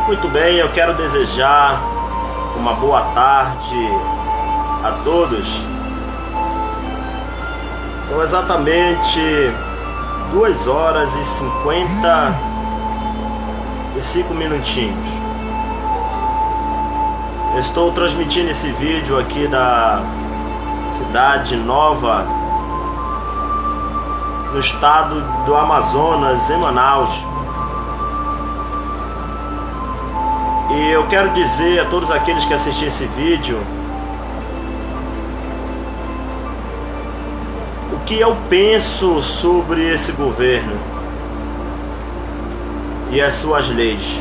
Muito bem, eu quero desejar uma boa tarde a todos. São exatamente 2 horas e 55 minutinhos. Eu estou transmitindo esse vídeo aqui da cidade Nova, no estado do Amazonas, em Manaus. E eu quero dizer a todos aqueles que assistem esse vídeo o que eu penso sobre esse governo e as suas leis.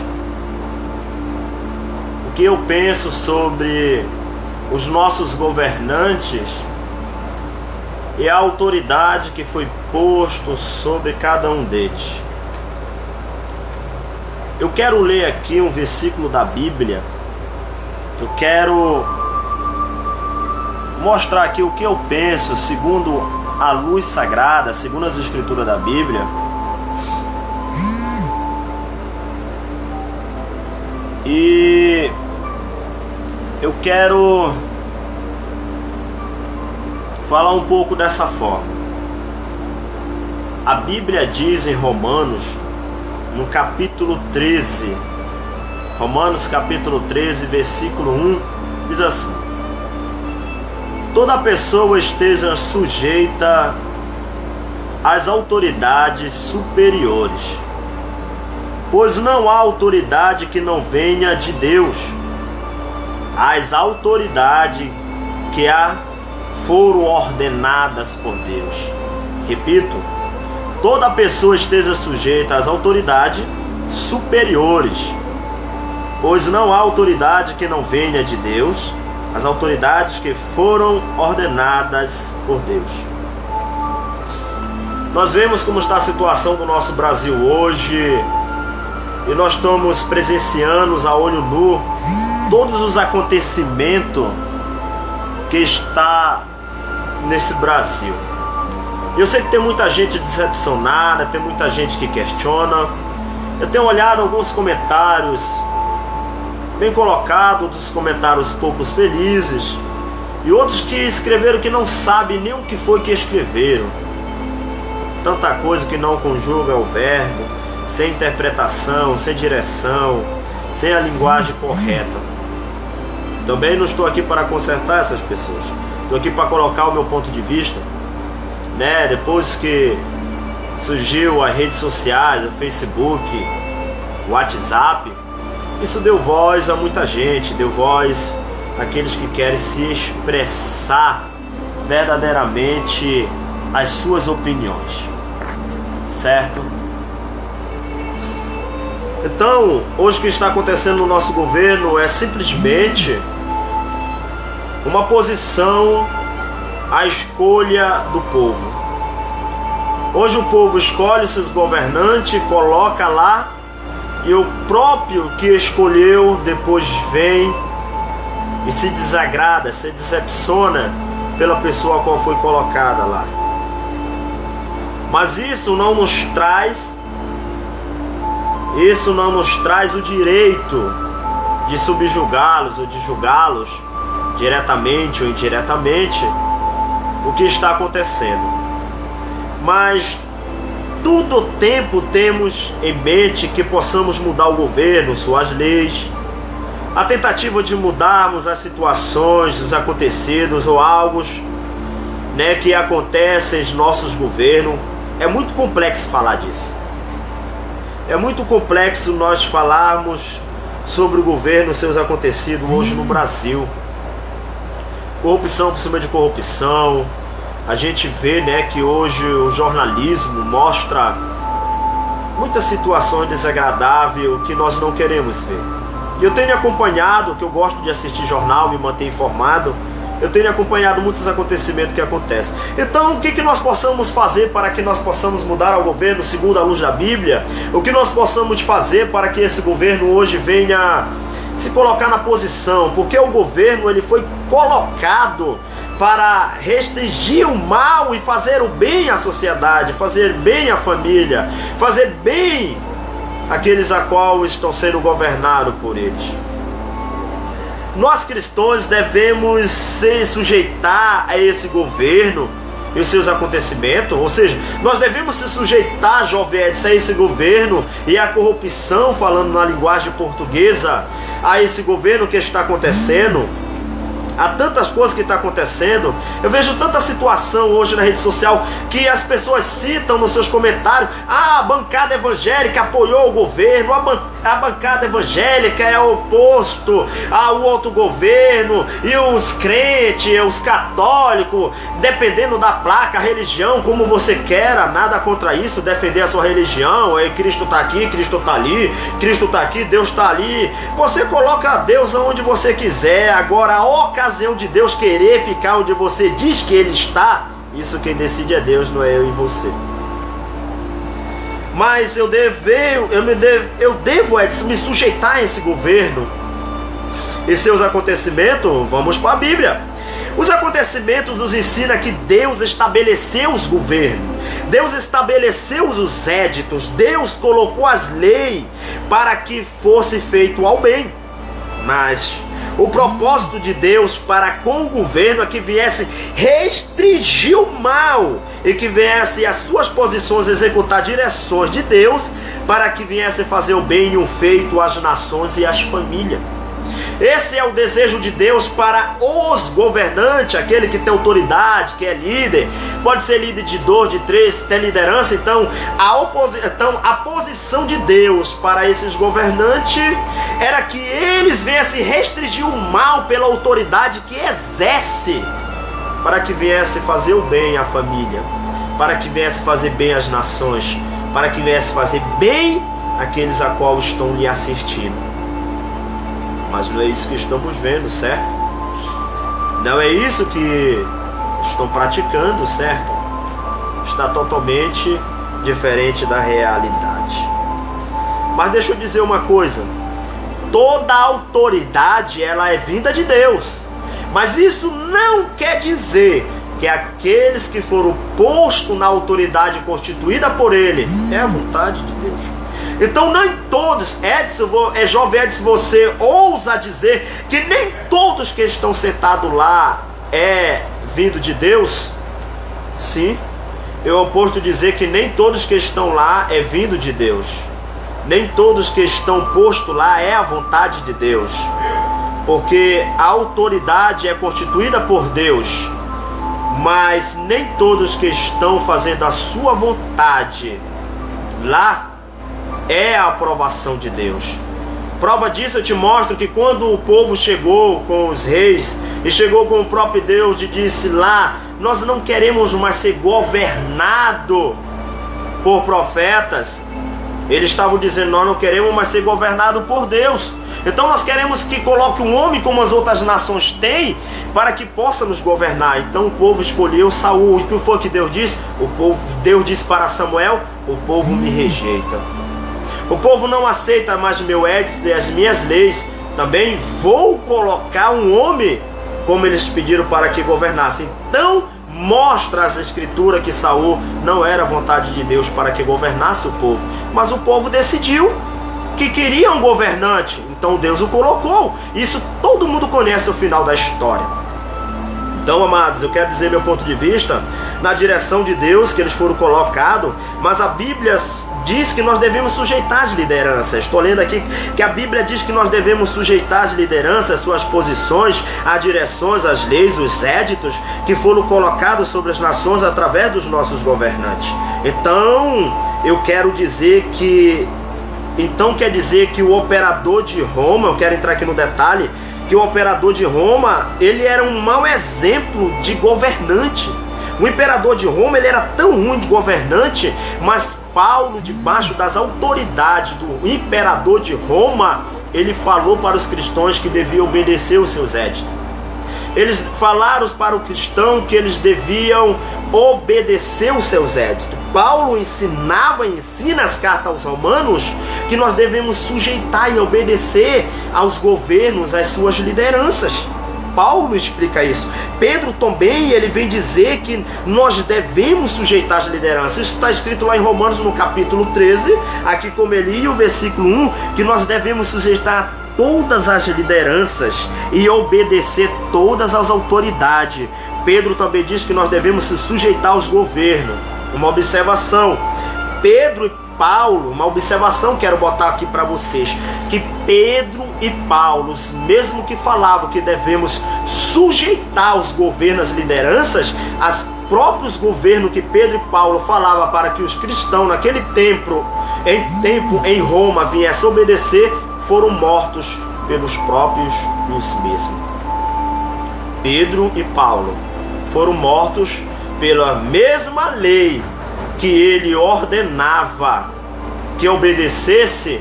O que eu penso sobre os nossos governantes e a autoridade que foi posto sobre cada um deles. Eu quero ler aqui um versículo da Bíblia. Eu quero mostrar aqui o que eu penso segundo a luz sagrada, segundo as escrituras da Bíblia. E eu quero falar um pouco dessa forma. A Bíblia diz em Romanos, no capítulo 13, Romanos capítulo 13, versículo 1, diz assim: toda pessoa esteja sujeita às autoridades superiores, pois não há autoridade que não venha de Deus. As autoridades que foram ordenadas por Deus. Repito, toda pessoa esteja sujeita às autoridades superiores, pois não há autoridade que não venha de Deus, as autoridades que foram ordenadas por Deus. Nós vemos como está a situação do nosso Brasil hoje, e nós estamos presenciando a olho nu todos os acontecimentos que está nesse Brasil. Eu sei que tem muita gente decepcionada, tem muita gente que questiona. Eu tenho olhado alguns comentários bem colocados, outros comentários poucos felizes, e outros que escreveram que não sabem nem o que foi que escreveram. Tanta coisa que não conjuga o verbo, sem interpretação, sem direção, sem a linguagem correta. Também não estou aqui para consertar essas pessoas. Estou aqui para colocar o meu ponto de vista. Depois que surgiu as redes sociais, o Facebook, o WhatsApp, isso deu voz a muita gente, deu voz àqueles que querem se expressar verdadeiramente as suas opiniões, certo? Então, hoje o que está acontecendo no nosso governo é simplesmente uma posição à escolha do povo. Hoje o povo escolhe seus governantes, coloca lá, e o próprio que escolheu depois vem e se desagrada, se decepciona pela pessoa a qual foi colocada lá. Mas isso não nos traz o direito de subjugá-los ou de julgá-los diretamente ou indiretamente o que está acontecendo. Mas todo o tempo temos em mente que possamos mudar o governo, suas leis, a tentativa de mudarmos as situações, os acontecidos ou algo que acontecem em nossos governos. É muito complexo falar disso. É muito complexo nós falarmos sobre o governo, seus acontecidos hoje no Brasil. Corrupção por cima de corrupção. A gente vê que hoje o jornalismo mostra muitas situações desagradáveis que nós não queremos ver. E eu tenho acompanhado, que eu gosto de assistir jornal, me manter informado. Eu tenho acompanhado muitos acontecimentos que acontecem. Então, o que nós possamos fazer para que nós possamos mudar o governo segundo a luz da Bíblia? O que nós possamos fazer para que esse governo hoje venha se colocar na posição? Porque o governo ele foi colocado para restringir o mal e fazer o bem à sociedade, fazer bem à família, fazer bem aqueles a qual estão sendo governados por eles. Nós cristãos devemos se sujeitar a esse governo e os seus acontecimentos, ou seja, nós devemos se sujeitar, jovem Edson, a esse governo e a corrupção, falando na linguagem portuguesa, a esse governo que está acontecendo. Há tantas coisas que estão acontecendo. Eu vejo tanta situação hoje na rede social que as pessoas citam nos seus comentários: a bancada evangélica apoiou o governo, a bancada evangélica é oposto ao outro governo, e os crentes, os católicos, dependendo da placa, a religião, como você queira, nada contra isso, defender a sua religião, Cristo está aqui, Cristo está ali, Cristo está aqui, Deus está ali. Você coloca Deus onde você quiser. Agora, a ocasião de Deus querer ficar onde você diz que Ele está, isso quem decide é Deus, não é eu e você. Mas eu devo, Edson, me sujeitar a esse governo e seus acontecimentos. Vamos para a Bíblia. Os acontecimentos nos ensinam que Deus estabeleceu os governos, Deus estabeleceu os éditos, Deus colocou as leis para que fosse feito ao bem. Mas o propósito de Deus para com o governo é que viesse restringir o mal e que viesse as suas posições executar direções de Deus para que viesse fazer o bem e o feito às nações e às famílias. Esse é o desejo de Deus para os governantes, aquele que tem autoridade, que é líder, pode ser líder de 2, de 3, tem liderança. Então a posição de Deus para esses governantes era que eles viessem restringir o mal pela autoridade que exerce, para que viesse fazer o bem à família, para que viesse fazer bem às nações, para que viesse fazer bem àqueles a qual estão lhe assistindo. Mas não é isso que estamos vendo, certo? Não é isso que estão praticando, certo? Está totalmente diferente da realidade. Mas deixa eu dizer uma coisa: toda autoridade, ela é vinda de Deus. Mas isso não quer dizer que aqueles que foram postos na autoridade constituída por Ele é a vontade de Deus. Então nem todos, jovem Edson, você ousa dizer que nem todos que estão sentados lá é vindo de Deus? Sim, eu posso dizer que nem todos que estão lá é vindo de Deus. Nem todos que estão postos lá é a vontade de Deus. Porque a autoridade é constituída por Deus, mas nem todos que estão fazendo a sua vontade lá é a aprovação de Deus. Prova disso eu te mostro que quando o povo chegou com os reis e chegou com o próprio Deus e disse lá: nós não queremos mais ser governado por profetas. Eles estavam dizendo: nós não queremos mais ser governado por Deus. Então nós queremos que coloque um homem como as outras nações têm, para que possa nos governar. Então o povo escolheu Saul. E o que foi que Deus disse? Deus disse para Samuel: o povo me rejeita. O povo não aceita mais meu edito e as minhas leis. Também vou colocar um homem como eles pediram para que governasse. Então mostra as escrituras que Saul não era vontade de Deus para que governasse o povo. Mas o povo decidiu que queria um governante, então Deus o colocou. Isso todo mundo conhece o final da história. Então, amados, eu quero dizer meu ponto de vista na direção de Deus que eles foram colocados, mas a Bíblia diz que nós devemos sujeitar as lideranças. Estou lendo aqui que a Bíblia diz que nós devemos sujeitar as lideranças, suas posições, as direções, as leis, os éditos que foram colocados sobre as nações através dos nossos governantes. Então, eu quero dizer que quer dizer que o operador de Roma, eu quero entrar aqui no detalhe, que o operador de Roma, ele era um mau exemplo de governante. O imperador de Roma, ele era tão ruim de governante, mas Paulo, debaixo das autoridades do imperador de Roma, ele falou para os cristãos que deviam obedecer os seus éditos. Eles falaram para o cristão que eles deviam obedecer os seus éditos. Paulo ensina as cartas aos romanos que nós devemos sujeitar e obedecer aos governos, às suas lideranças. Paulo explica isso. Pedro também, ele vem dizer que nós devemos sujeitar as lideranças. Isso está escrito lá em Romanos no capítulo 13, aqui como ele e o versículo 1, que nós devemos sujeitar todas as lideranças e obedecer todas as autoridades. Pedro também diz que nós devemos se sujeitar aos governos. Uma observação, Pedro e Paulo, uma observação quero botar aqui para vocês, que Pedro e Paulo, mesmo que falavam que devemos sujeitar os governos, as lideranças, as próprios governos que Pedro e Paulo falavam para que os cristãos naquele tempo em Roma viessem obedecer, foram mortos pelos próprios os mesmos. Pedro e Paulo foram mortos pela mesma lei que ele ordenava que obedecesse.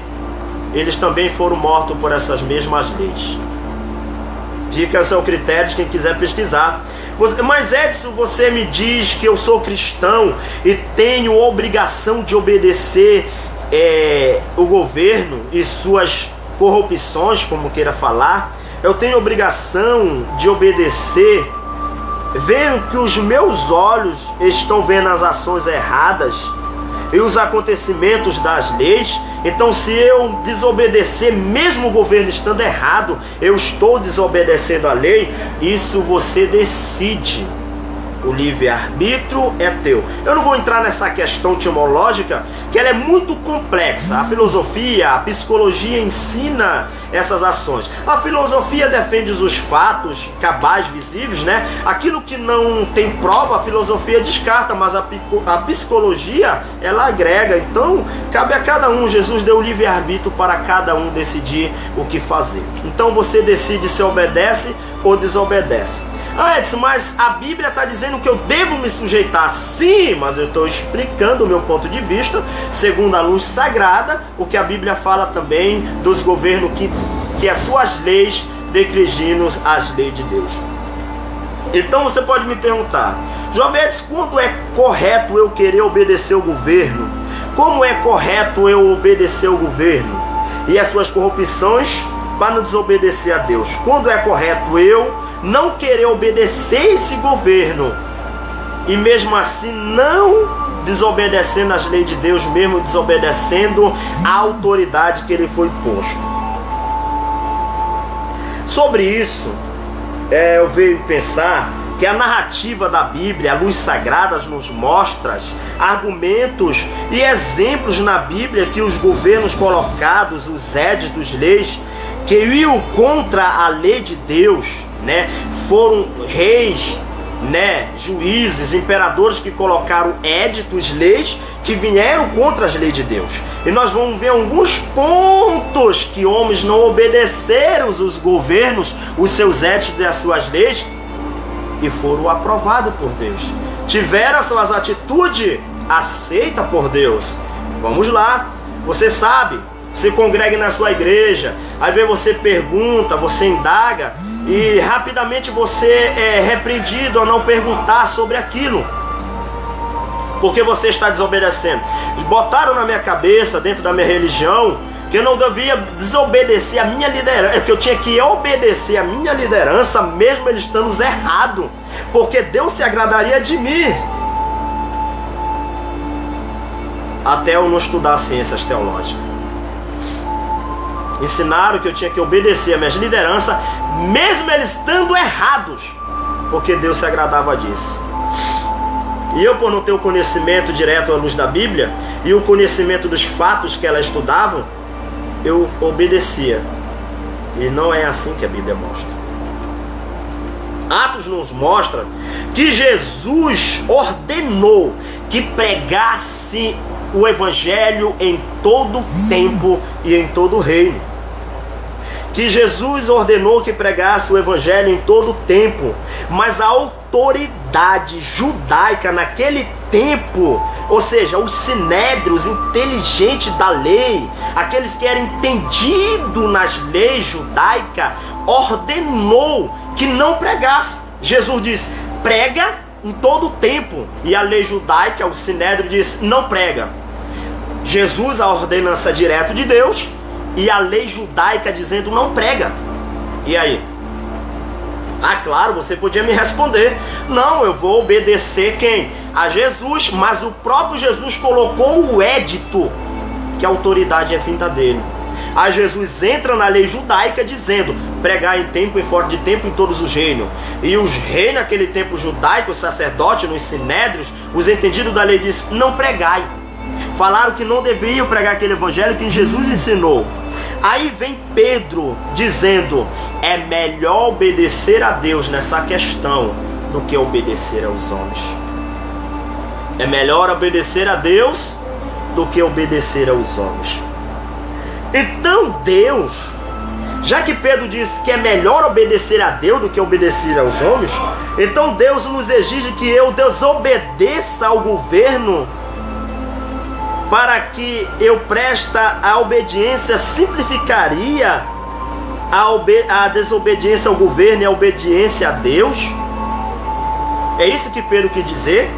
Eles também foram mortos por essas mesmas leis. Fica a seu critério de quem quiser pesquisar. Mas Edson, você me diz que eu sou cristão e tenho obrigação de obedecer o governo e suas corrupções, como queira falar. Eu tenho obrigação de obedecer, vendo que os meus olhos estão vendo as ações erradas e os acontecimentos das leis. Então, se eu desobedecer, mesmo o governo estando errado, eu estou desobedecendo a lei. Isso você decide. O livre-arbítrio é teu. Eu não vou entrar nessa questão etimológica, que ela é muito complexa. A filosofia, a psicologia ensina essas ações. A filosofia defende os fatos cabais, visíveis, né? Aquilo que não tem prova, a filosofia descarta, mas a psicologia, ela agrega. Então, cabe a cada um. Jesus deu o livre-arbítrio para cada um decidir o que fazer. Então, você decide se obedece ou desobedece. Edson, mas a Bíblia está dizendo que eu devo me sujeitar. Sim, mas eu estou explicando o meu ponto de vista, segundo a luz sagrada, o que a Bíblia fala também dos governos que as suas leis declinam as leis de Deus. Então você pode me perguntar, Jovem Edson, quando é correto eu querer obedecer o governo? Como é correto eu obedecer o governo e as suas corrupções para não desobedecer a Deus? Quando é correto eu não querer obedecer esse governo e mesmo assim não desobedecendo as leis de Deus, mesmo desobedecendo a autoridade que ele foi posto? Sobre isso, eu venho pensar que a narrativa da Bíblia, a luz sagrada nos mostra argumentos e exemplos na Bíblia que os governos colocados, os éditos, leis, que iam contra a lei de Deus, né? Foram reis, né? Juízes, imperadores que colocaram éditos, leis que vieram contra as leis de Deus. E nós vamos ver alguns pontos que homens não obedeceram os governos, os seus éditos e as suas leis, e foram aprovados por Deus. Tiveram as suas atitudes aceitas por Deus. Vamos lá, você sabe, se congregue na sua igreja, aí vem você pergunta, você indaga, e rapidamente você é repreendido a não perguntar sobre aquilo, porque você está desobedecendo. Botaram na minha cabeça, dentro da minha religião, que eu não devia desobedecer a minha liderança, que eu tinha que obedecer a minha liderança, mesmo eles estando errados, porque Deus se agradaria de mim. Até eu não estudar ciências teológicas. Ensinaram que eu tinha que obedecer a minhas lideranças, mesmo eles estando errados, porque Deus se agradava disso. E eu, por não ter o conhecimento direto à luz da Bíblia e o conhecimento dos fatos que elas estudavam, eu obedecia. E não é assim que a Bíblia mostra. Atos nos mostra que Jesus ordenou que pregasse o Evangelho em todo tempo e em todo reino. Que Jesus ordenou que pregasse o Evangelho em todo tempo, mas a autoridade judaica naquele tempo, ou seja, os sinédrios inteligentes da lei, aqueles que eram entendidos nas leis judaicas, ordenou que não pregasse. Jesus disse, prega em todo tempo, e a lei judaica, o sinédrio, diz, não prega. Jesus, a ordenança direta de Deus, e a lei judaica dizendo não prega. E aí? Ah, claro, você podia me responder: não, eu vou obedecer quem? A Jesus, mas o próprio Jesus colocou o édito, que a autoridade é vinda dele. Aí Jesus entra na lei judaica dizendo: pregar em tempo e fora de tempo em todos os reinos. E os reis naquele tempo judaico, os sacerdotes, nos sinédrios, os entendidos da lei dizem: não pregai. Falaram que não deveriam pregar aquele evangelho que Jesus ensinou. Aí vem Pedro dizendo: é melhor obedecer a Deus nessa questão do que obedecer aos homens. É melhor obedecer a Deus do que obedecer aos homens. Então Deus, já que Pedro disse que é melhor obedecer a Deus do que obedecer aos homens, então Deus nos exige que eu desobedeça ao governo, para que eu preste a obediência, simplificaria a desobediência ao governo e a obediência a Deus. É isso que Pedro quis dizer,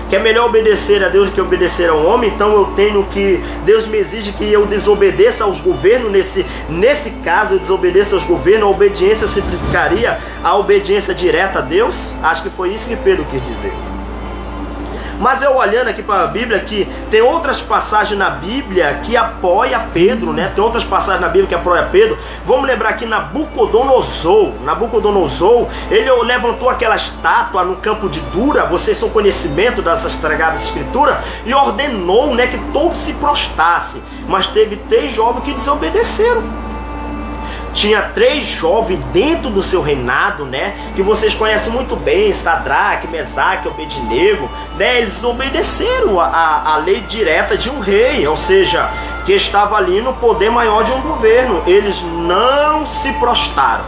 que é melhor obedecer a Deus do que obedecer ao homem. Então eu tenho que, Deus me exige que eu desobedeça aos governos. Nesse caso eu desobedeço aos governos. A obediência simplificaria a obediência direta a Deus. Acho que foi isso que Pedro quis dizer. Mas eu olhando aqui para a Bíblia, que tem outras passagens na Bíblia que apoia Pedro, né? Tem outras passagens na Bíblia que apoia Pedro. Vamos lembrar que Nabucodonosor, ele levantou aquela estátua no campo de Dura, vocês são conhecimento dessas sagradas escrituras, e ordenou, né, que todos se prostrassem. Mas teve 3 jovens que desobedeceram. Tinha 3 jovens dentro do seu reinado, né, que vocês conhecem muito bem: Sadraque, Mesaque, Abednego, né? Eles obedeceram a lei direta de um rei, ou seja, que estava ali no poder maior de um governo. Eles não se prostraram.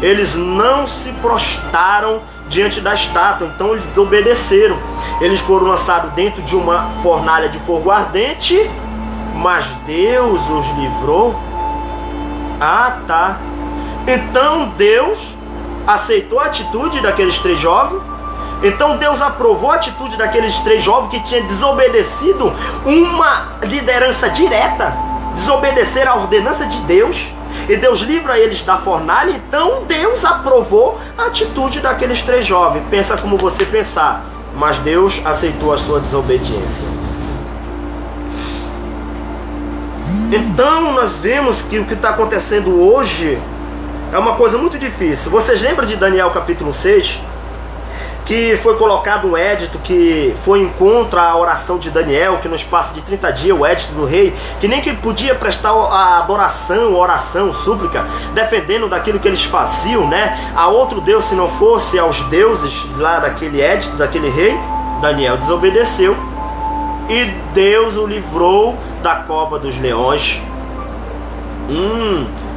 Eles não se prostraram diante da estátua. Então eles desobedeceram. Eles foram lançados dentro de uma fornalha de fogo ardente, mas Deus os livrou. Ah, tá. Então Deus aceitou a atitude daqueles 3 jovens. Então Deus aprovou a atitude daqueles 3 jovens que tinham desobedecido uma liderança direta, desobedecer a ordenança de Deus, e Deus livra eles da fornalha. Então Deus aprovou a atitude daqueles 3 jovens. Pensa como você pensar, mas Deus aceitou a sua desobediência. Então nós vemos que o que está acontecendo hoje é uma coisa muito difícil. Vocês lembram de Daniel capítulo 6? Que foi colocado um édito que foi em contra a oração de Daniel, que no espaço de 30 dias, o édito do rei, que nem que podia prestar a adoração, oração, súplica, defendendo daquilo que eles faziam, né, a outro Deus, se não fosse aos deuses lá daquele édito, daquele rei. Daniel desobedeceu e Deus o livrou da cova dos leões.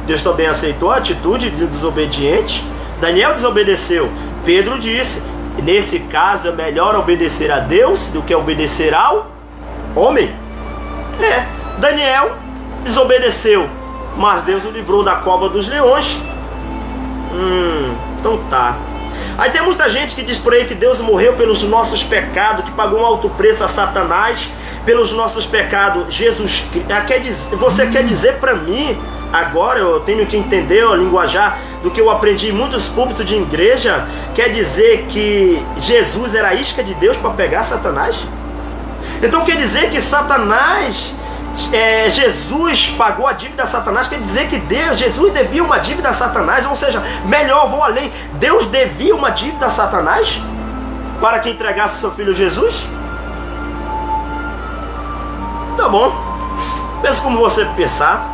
Deus também aceitou a atitude de desobediente. Daniel desobedeceu. Pedro disse: nesse caso é melhor obedecer a Deus do que obedecer ao homem. Daniel desobedeceu, mas Deus o livrou da cova dos leões. Então tá. Aí tem muita gente que diz por aí que Deus morreu pelos nossos pecados, que pagou um alto preço a Satanás pelos nossos pecados. Jesus, você quer dizer para mim, agora eu tenho que entender o linguajar do que eu aprendi em muitos púlpitos de igreja, quer dizer que Jesus era a isca de Deus para pegar Satanás? Então quer dizer que Satanás, Jesus pagou a dívida a Satanás? Quer dizer que Jesus devia uma dívida a Satanás? Ou seja, melhor, vou além, Deus devia uma dívida a Satanás para que entregasse seu filho Jesus? Tá bom, pensa como você pensar.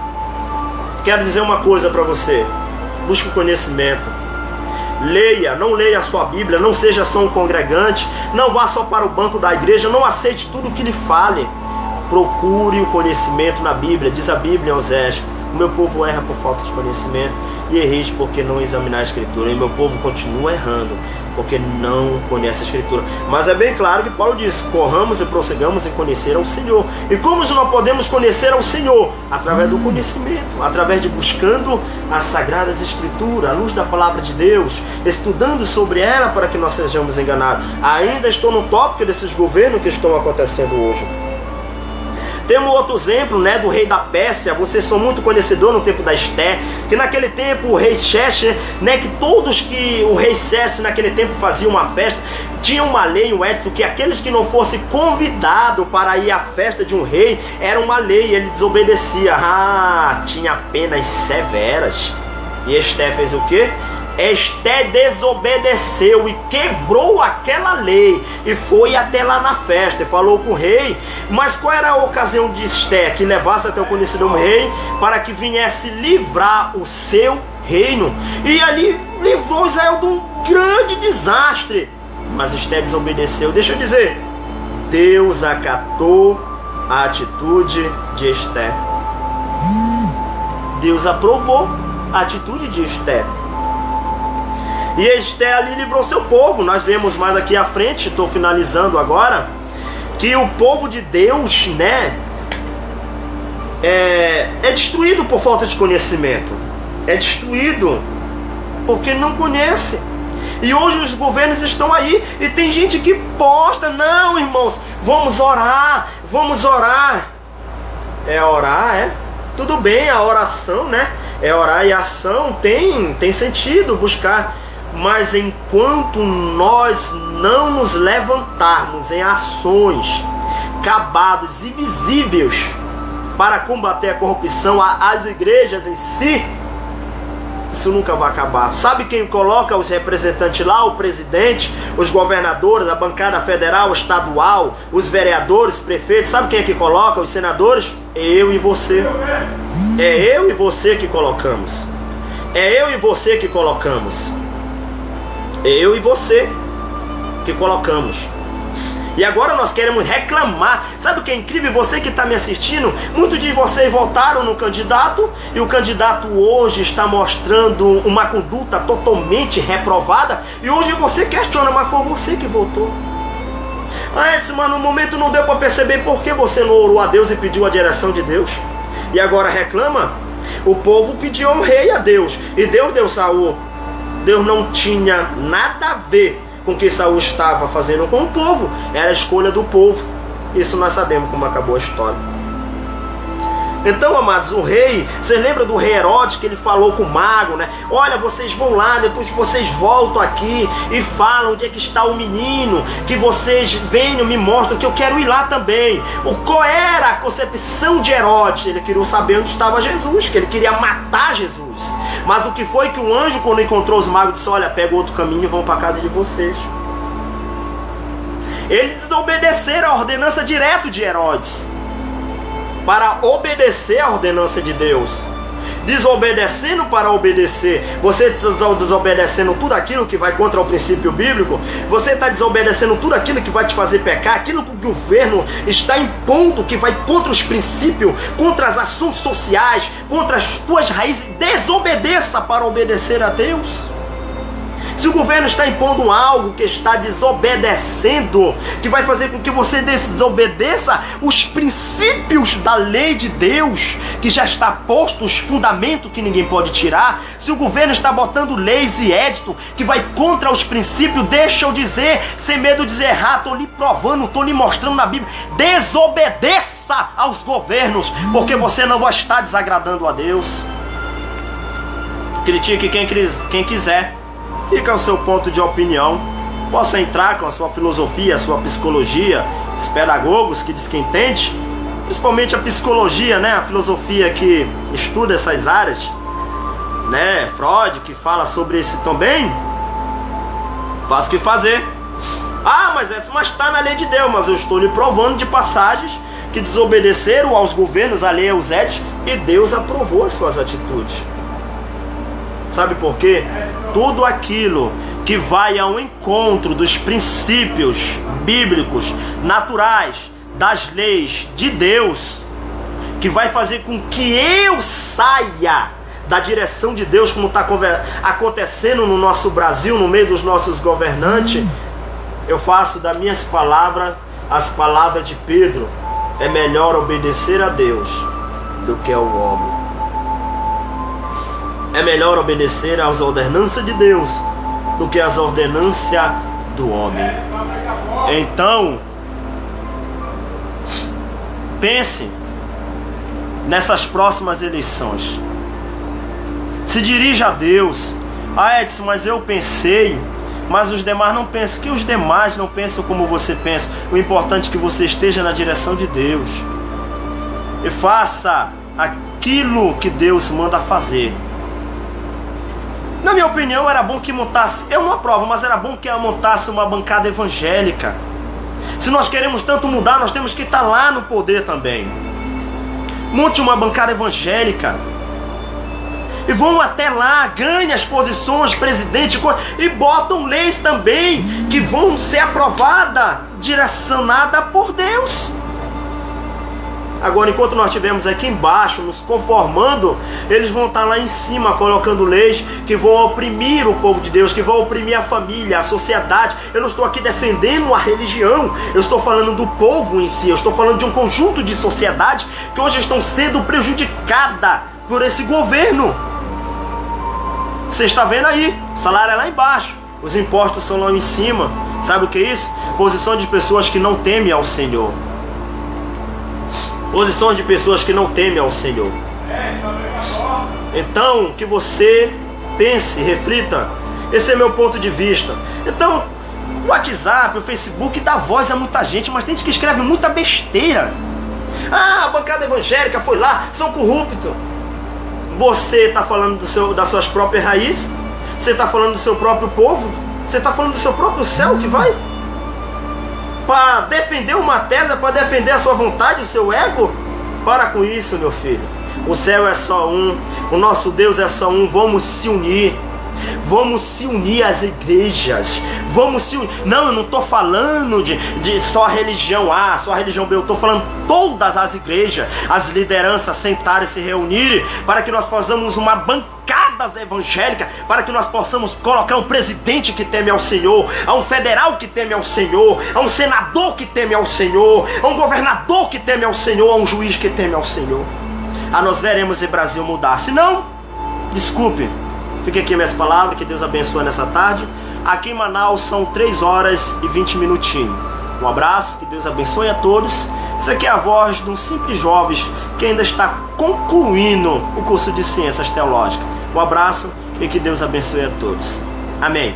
Quero dizer uma coisa para você: busque o conhecimento. Leia, não leia a sua Bíblia, não seja só um congregante, não vá só para o banco da igreja, não aceite tudo que lhe fale. Procure o conhecimento na Bíblia. Diz a Bíblia em Osés: o meu povo erra por falta de conhecimento, e erreis porque não examinar a Escritura. E meu povo continua errando porque não conhece a Escritura. Mas é bem claro que Paulo diz: corramos e prossigamos em conhecer ao Senhor. E como nós podemos conhecer ao Senhor? Através do conhecimento, através de buscando as Sagradas Escrituras, a luz da Palavra de Deus, estudando sobre ela para que nós sejamos enganados. Ainda estou no tópico desses governos que estão acontecendo hoje. Temos outro exemplo, né, do rei da Pérsia. Vocês são muito conhecedores no tempo da Esté, que naquele tempo o rei Xerxes, né, que o rei Xerxes naquele tempo fazia uma festa, tinha uma lei, um edito, que aqueles que não fossem convidados para ir à festa de um rei, era uma lei, ele desobedecia. Tinha penas severas. E Esté fez o quê? Esté desobedeceu e quebrou aquela lei e foi até lá na festa e falou com o rei. Mas qual era a ocasião de Esté? Que levasse até o conhecido rei para que viesse livrar o seu reino. E ali livrou Israel de um grande desastre. Mas Esté desobedeceu. Deixa eu dizer, Deus acatou a atitude de Esté. Deus aprovou a atitude de Esté. E Esté ali livrou seu povo. Nós vemos mais aqui à frente, estou finalizando agora, que o povo de Deus, né, é destruído por falta de conhecimento. É destruído porque não conhece. E hoje os governos estão aí e tem gente que posta, não, irmãos, vamos orar, vamos orar. É orar, é? Tudo bem, a oração, né? É orar e ação, tem sentido buscar. Mas enquanto nós não nos levantarmos em ações cabadas e visíveis para combater a corrupção, as igrejas em si, isso nunca vai acabar. Sabe quem coloca os representantes lá? O presidente, os governadores, a bancada federal, estadual, os vereadores, prefeitos. Sabe quem é que coloca? Os senadores? É eu e você. É eu e você que colocamos. É eu e você que colocamos. É eu e você que colocamos. E agora nós queremos reclamar. Sabe o que é incrível? Você que está me assistindo, muitos de vocês votaram no candidato e o candidato hoje está mostrando uma conduta totalmente reprovada. E hoje você questiona, mas foi você que votou. Edson, mas no momento não deu para perceber por que você não orou a Deus e pediu a direção de Deus. E agora reclama? O povo pediu um rei a Deus e Deus deu Saul. Deus não tinha nada a ver com o que Saul estava fazendo com o povo. Era a escolha do povo. Isso nós sabemos como acabou a história. Então, amados, o rei, vocês lembram do rei Herodes, que ele falou com o mago, né? Olha, vocês vão lá, depois vocês voltam aqui e falam onde é que está o menino, que vocês venham, me mostram, que eu quero ir lá também. Qual era a concepção de Herodes? Ele queria saber onde estava Jesus, que ele queria matar Jesus. Mas o que foi que o anjo, quando encontrou os magos, disse: olha, pega outro caminho e vão para a casa de vocês. Eles desobedeceram a ordenança direta de Herodes para obedecer a ordenança de Deus. Desobedecendo para obedecer. Você está desobedecendo tudo aquilo que vai contra o princípio bíblico. Você está desobedecendo tudo aquilo que vai te fazer pecar. Aquilo que o governo está impondo, que vai contra os princípios, contra as ações sociais, contra as tuas raízes. Desobedeça para obedecer a Deus. Se o governo está impondo algo que está desobedecendo, que vai fazer com que você desobedeça os princípios da lei de Deus, que já está posto, os fundamentos que ninguém pode tirar. Se o governo está botando leis e édito que vai contra os princípios, deixa eu dizer, sem medo de dizer errado, estou lhe provando, estou lhe mostrando na Bíblia, desobedeça aos governos, porque você não vai estar desagradando a Deus. Critique quem quiser. Fica o seu ponto de opinião. Possa entrar com a sua filosofia, a sua psicologia, os pedagogos que diz que entende, principalmente a psicologia, né? A filosofia que estuda essas áreas, né? Freud, que fala sobre isso também. Faz o que fazer. Mas está na lei de Deus. Mas eu estou lhe provando de passagens que desobedeceram aos governos, a lei, aos éditos, e Deus aprovou as suas atitudes. Sabe por quê? Tudo aquilo que vai ao encontro dos princípios bíblicos, naturais, das leis de Deus, que vai fazer com que eu saia da direção de Deus, como está acontecendo no nosso Brasil, no meio dos nossos governantes, eu faço das minhas palavras as palavras de Pedro: é melhor obedecer a Deus do que ao homem. É melhor obedecer às ordenanças de Deus do que às ordenanças do homem. Então, pense, nessas próximas eleições. Se dirija a Deus. Ah, Edson, mas eu pensei, mas os demais não pensam. Que os demais não pensam como você pensa. O importante é que você esteja na direção de Deus e faça aquilo que Deus manda fazer. Na minha opinião, era bom que montasse, eu não aprovo, mas era bom que ela montasse uma bancada evangélica. Se nós queremos tanto mudar, nós temos que estar lá no poder também. Monte uma bancada evangélica e vão até lá, ganhem as posições, presidente, e botam leis também que vão ser aprovadas, direcionadas por Deus. Agora, enquanto nós estivermos aqui embaixo, nos conformando, eles vão estar lá em cima, colocando leis que vão oprimir o povo de Deus, que vão oprimir a família, a sociedade. Eu não estou aqui defendendo a religião, eu estou falando do povo em si, eu estou falando de um conjunto de sociedade que hoje estão sendo prejudicada por esse governo. Você está vendo aí, o salário é lá embaixo, os impostos são lá em cima. Sabe o que é isso? Posição de pessoas que não temem ao Senhor. Posição de pessoas que não temem ao Senhor. Então, que você pense, reflita. Esse é meu ponto de vista. Então, o WhatsApp, o Facebook dá voz a muita gente, mas tem gente que escreve muita besteira. Ah, a bancada evangélica foi lá, são corruptos. Você está falando das suas próprias raízes? Você está falando do seu próprio povo? Você está falando do seu próprio céu que vai? Para defender uma tese, para defender a sua vontade, o seu ego? Para com isso, meu filho. O céu é só um, o nosso Deus é só um. Vamos se unir. Vamos se unir às igrejas. Vamos se unir. Não, eu não estou falando de só a religião A, só a religião B. Eu estou falando todas as igrejas, as lideranças sentarem e se reunirem para que nós façamos uma bancada evangélica, para que nós possamos colocar um presidente que teme ao Senhor, a um federal que teme ao Senhor, a um senador que teme ao Senhor, a um governador que teme ao Senhor, a um juiz que teme ao Senhor. Nós veremos o Brasil mudar. Se não, desculpe. Fique aqui minhas palavras, que Deus abençoe nessa tarde. Aqui em Manaus são 3 horas e 20 minutinhos. Um abraço, que Deus abençoe a todos. Isso aqui é a voz de um simples jovem que ainda está concluindo o curso de Ciências Teológicas. Um abraço e que Deus abençoe a todos. Amém.